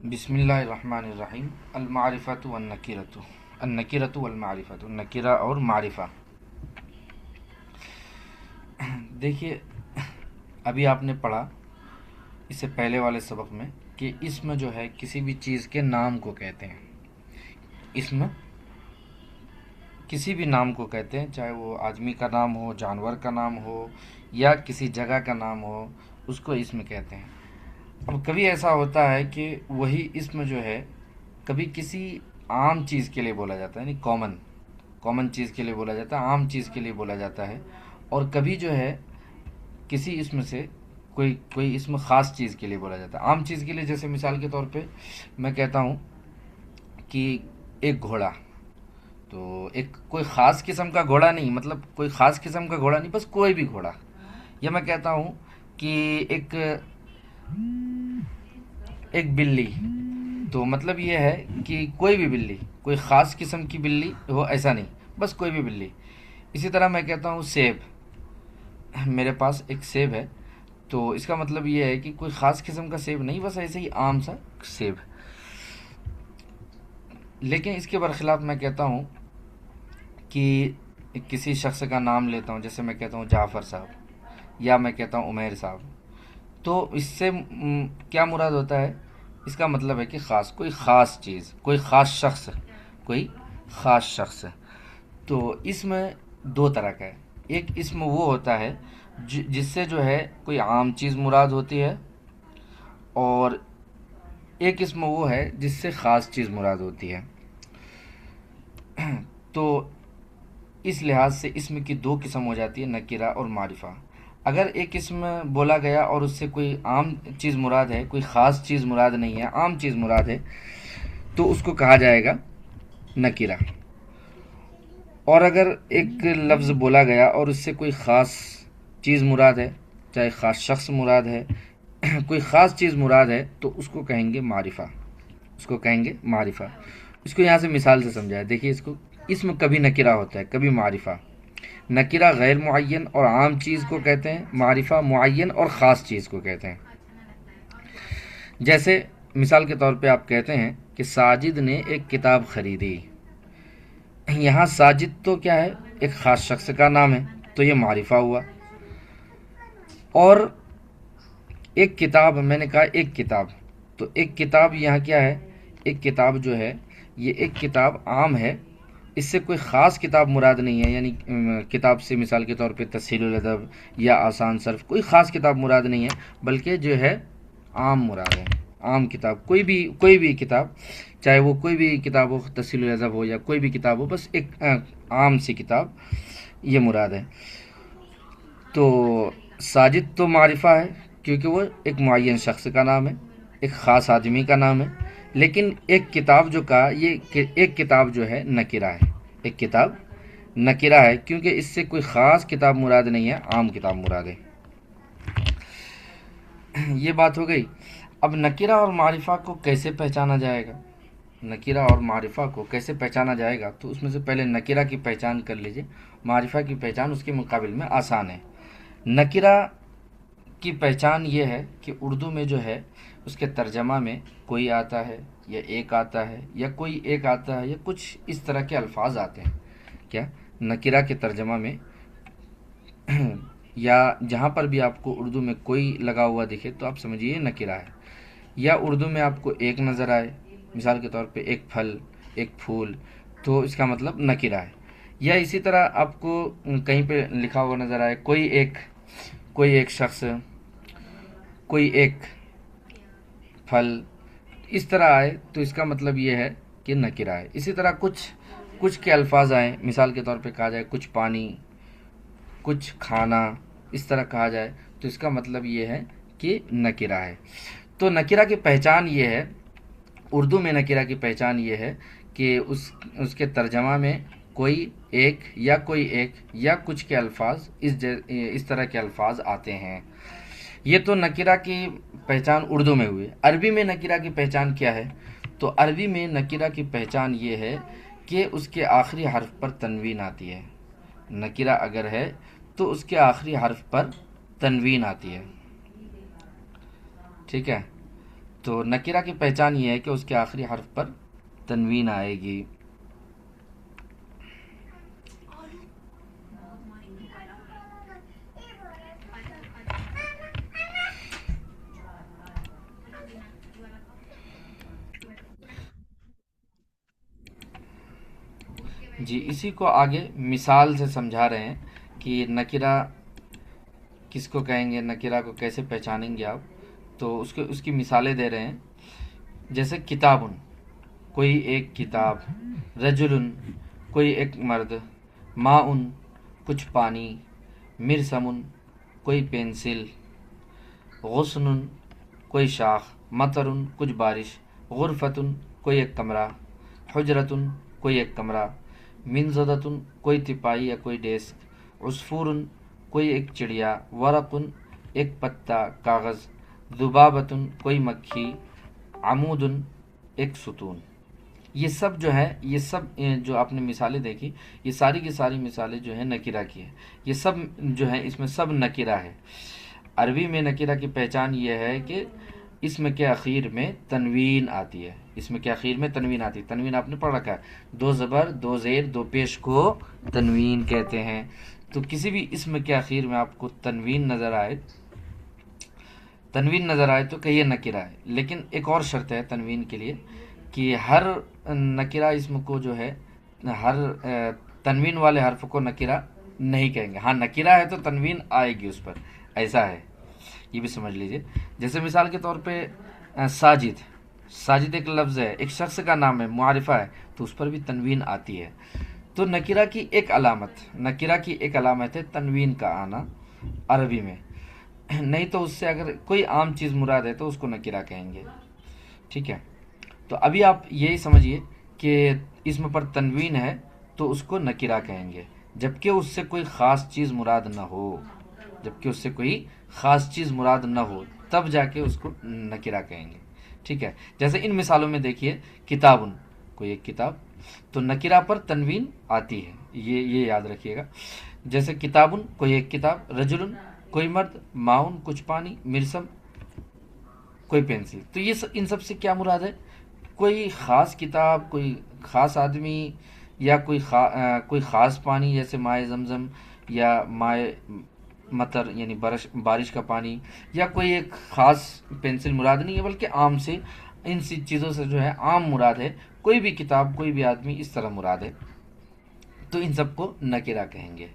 بسم اللہ الرحمن الرحیم۔ المعرفۃ والنکرۃ، النکرۃ والمعرفۃ، نکرہ اور معرفہ۔ دیکھیے، ابھی آپ نے پڑھا اس سے پہلے والے سبق میں کہ اسم جو ہے کسی بھی چیز کے نام کو کہتے ہیں۔ اسم کسی بھی نام کو کہتے ہیں، چاہے وہ آدمی کا نام ہو، جانور کا نام ہو یا کسی جگہ کا نام ہو، اس کو اسم کہتے ہیں۔ اب کبھی ایسا ہوتا ہے کہ وہی اسم جو ہے کبھی کسی عام چیز کے لیے بولا جاتا ہے، یعنی کامن چیز کے لیے بولا جاتا ہے، عام چیز کے لیے بولا جاتا ہے، اور کبھی جو ہے کسی اسم سے کوئی اسم خاص چیز کے لیے بولا جاتا ہے۔ عام چیز کے لیے جیسے مثال کے طور پہ میں کہتا ہوں کہ ایک گھوڑا، تو ایک کوئی خاص قسم کا گھوڑا نہیں، مطلب کوئی خاص قسم کا گھوڑا نہیں، بس کوئی بھی گھوڑا۔ یا میں کہتا ہوں کہ ایک بلی، تو مطلب یہ ہے کہ کوئی بھی بلی، کوئی خاص قسم کی بلی ہو ایسا نہیں، بس کوئی بھی بلی۔ اسی طرح میں کہتا ہوں سیب، میرے پاس ایک سیب ہے، تو اس کا مطلب یہ ہے کہ کوئی خاص قسم کا سیب نہیں، بس ایسے ہی عام سا سیب۔ لیکن اس کے برخلاف میں کہتا ہوں کہ کسی شخص کا نام لیتا ہوں، جیسے میں کہتا ہوں جعفر صاحب، یا میں کہتا ہوں عمیر صاحب، تو اس سے کیا مراد ہوتا ہے؟ اس کا مطلب ہے کہ کوئی خاص چیز، کوئی خاص شخص، کوئی خاص شخص۔ تو اسم دو طرح کا ہے۔ ایک اسم وہ ہوتا ہے جس سے جو ہے کوئی عام چیز مراد ہوتی ہے، اور ایک اسم وہ ہے جس سے خاص چیز مراد ہوتی ہے۔ تو اس لحاظ سے اسم کی دو قسم ہو جاتی ہے، نکرہ اور معرفہ۔ اگر ایک اسم بولا گیا اور اس سے کوئی عام چیز مراد ہے، کوئی خاص چیز مراد نہیں ہے، عام چیز مراد ہے، تو اس کو کہا جائے گا نکرہ۔ اور اگر ایک لفظ بولا گیا اور اس سے کوئی خاص چیز مراد ہے، چاہے خاص شخص مراد ہے، کوئی خاص چیز مراد ہے، تو اس کو کہیں گے معرفہ، اس کو کہیں گے معرفہ۔ اس کو یہاں سے مثال سے سمجھایا، دیکھیے اس کو، اسم کبھی نکرہ ہوتا ہے، کبھی معرفہ۔ نکرہ غیر معین اور عام چیز کو کہتے ہیں، معرفہ معین اور خاص چیز کو کہتے ہیں۔ جیسے مثال کے طور پہ آپ کہتے ہیں کہ ساجد نے ایک کتاب خریدی، یہاں ساجد تو کیا ہے؟ ایک خاص شخص کا نام ہے، تو یہ معرفہ ہوا۔ اور ایک کتاب، میں نے کہا ایک کتاب، تو ایک کتاب یہاں کیا ہے؟ ایک کتاب جو ہے یہ ایک کتاب عام ہے، اس سے کوئی خاص کتاب مراد نہیں ہے، یعنی کتاب سے مثال کے طور پہ تسہیل الادب یا آسان صرف، کوئی خاص کتاب مراد نہیں ہے، بلکہ جو ہے عام مراد ہے، عام کتاب، کوئی بھی کتاب، چاہے وہ کوئی بھی کتاب ہو، تسہیل الادب ہو یا کوئی بھی کتاب ہو، بس ایک عام سی کتاب، یہ مراد ہے۔ تو ساجد تو معرفہ ہے کیونکہ وہ ایک معین شخص کا نام ہے، ایک خاص آدمی کا نام ہے، لیکن ایک کتاب جو کہا، یہ ایک کتاب جو ہے نکرہ ہے، ایک کتاب نکرہ ہے کیونکہ اس سے کوئی خاص کتاب مراد نہیں ہے، عام کتاب مراد ہے۔ یہ بات ہو گئی۔ اب نکرہ اور معرفہ کو کیسے پہچانا جائے گا؟ نکرہ اور معرفہ کو کیسے پہچانا جائے گا؟ تو اس میں سے پہلے نکرہ کی پہچان کر لیجئے، معرفہ کی پہچان اس کے مقابل میں آسان ہے۔ نکرہ کی پہچان یہ ہے کہ اردو میں جو ہے اس کے ترجمہ میں کوئی آتا ہے، یا ایک آتا ہے، یا کوئی ایک آتا ہے، یا کچھ اس طرح کے الفاظ آتے ہیں۔ کیا؟ نکرہ کے ترجمہ میں یا جہاں پر بھی آپ کو اردو میں کوئی لگا ہوا دکھے تو آپ سمجھیے نکرہ ہے، یا اردو میں آپ کو ایک نظر آئے، مثال کے طور پہ ایک پھل، ایک پھول، تو اس کا مطلب نکرہ ہے۔ یا اسی طرح آپ کو کہیں پہ لکھا ہوا نظر آئے کوئی ایک شخص، کوئی ایک پھل، اس طرح آئے تو اس کا مطلب یہ ہے کہ نکرہ ہے۔ اسی طرح کچھ کے الفاظ آئیں، مثال کے طور پہ کہا جائے کچھ پانی، کچھ کھانا، اس طرح کہا جائے تو اس کا مطلب یہ ہے کہ نکرہ ہے۔ تو نکرہ کی پہچان یہ ہے، اردو میں نکرہ کی پہچان یہ ہے کہ اس کے ترجمہ میں کوئی ایک یا کچھ کے الفاظ، اس طرح کے الفاظ آتے ہیں۔ یہ تو نکرہ کی پہچان اردو میں ہوئی۔ عربی میں نکرہ کی پہچان کیا ہے؟ تو عربی میں نکرہ کی پہچان یہ ہے کہ اس کے آخری حرف پر تنوین آتی ہے۔ نکرہ اگر ہے تو اس کے آخری حرف پر تنوین آتی ہے، ٹھیک ہے؟ تو نکرہ کی پہچان یہ ہے کہ اس کے آخری حرف پر تنوین آئے گی. جی اسی کو آگے مثال سے سمجھا رہے ہیں کہ نکرہ کس کو کہیں گے، نکرہ کو کیسے پہچانیں گے آپ. تو اس کی مثالیں دے رہے ہیں. جیسے کتابن، کوئی ایک کتاب، رجل، کوئی ایک مرد، ماء، کچھ پانی، مرسم، کوئی پینسل، غصن، کوئی شاخ، مطر، کچھ بارش، غرفۃ، کوئی ایک کمرہ، حجرۃ، کوئی ایک کمرہ، منضدۃ، کوئی تپائی یا کوئی ڈیسک، عصفور، کوئی ایک چڑیا، ورق، ایک پتا کاغذ، ذبابۃ، کوئی مکھی، عمود، ایک ستون. یہ سب جو ہے، یہ سب جو آپ نے مثالیں دیکھی، یہ ساری کی ساری مثالیں جو ہیں نکرہ کی ہیں. یہ سب جو ہے اس میں سب نکرہ ہے. عربی میں نکرہ کی پہچان یہ ہے کہ اسم کے اخیر میں تنوین آتی ہے. اسم کے اخیر میں تنوین آتی ہے. تنوین آپ نے پڑھ رکھا ہے، 2 زبر 2 زیر 2 پیش کو تنوین کہتے ہیں. تو کسی بھی اسم کے اخیر میں آپ کو تنوین نظر آئے تو کہیے نکرہ ہے. لیکن ایک اور شرط ہے تنوین کے لیے کہ ہر نکرہ اسم کو جو ہے، ہر تنوین والے حرف کو نکرہ نہیں کہیں گے. ہاں نکرہ ہے تو تنوین آئے گی اس پر، ایسا ہے، یہ بھی سمجھ لیجئے. جیسے مثال کے طور پہ ساجد ایک لفظ ہے، ایک شخص کا نام ہے، معرفہ ہے، تو اس پر بھی تنوین آتی ہے. تو نکرہ کی ایک علامت ہے تنوین کا آنا عربی میں. نہیں تو اس سے اگر کوئی عام چیز مراد ہے تو اس کو نکرہ کہیں گے. ٹھیک ہے. تو ابھی آپ یہی سمجھیے کہ اسم پر تنوین ہے تو اس کو نکرہ کہیں گے، جبکہ اس سے کوئی خاص چیز مراد نہ ہو، تب جا کے اس کو نکرہ کہیں گے. ٹھیک ہے. جیسے ان مثالوں میں دیکھیے، کتابن، کوئی ایک کتاب، تو نکرہ پر تنوین آتی ہے، یہ یاد رکھیے گا. جیسے کتابن، کوئی ایک کتاب، رجل، کوئی مرد، ماء، کچھ پانی، مرسم، کوئی پینسل. تو یہ ان سب سے کیا مراد ہے؟ کوئی خاص کتاب، کوئی خاص آدمی، یا کوئی خاص پانی جیسے مائع زمزم یا مائع مطر یعنی بارش کا پانی، یا کوئی ایک خاص پینسل مراد نہیں ہے، بلکہ عام سے ان چیزوں سے جو ہے عام مراد ہے. کوئی بھی کتاب، کوئی بھی آدمی، اس طرح مراد ہے. تو ان سب کو نکرہ کہیں گے.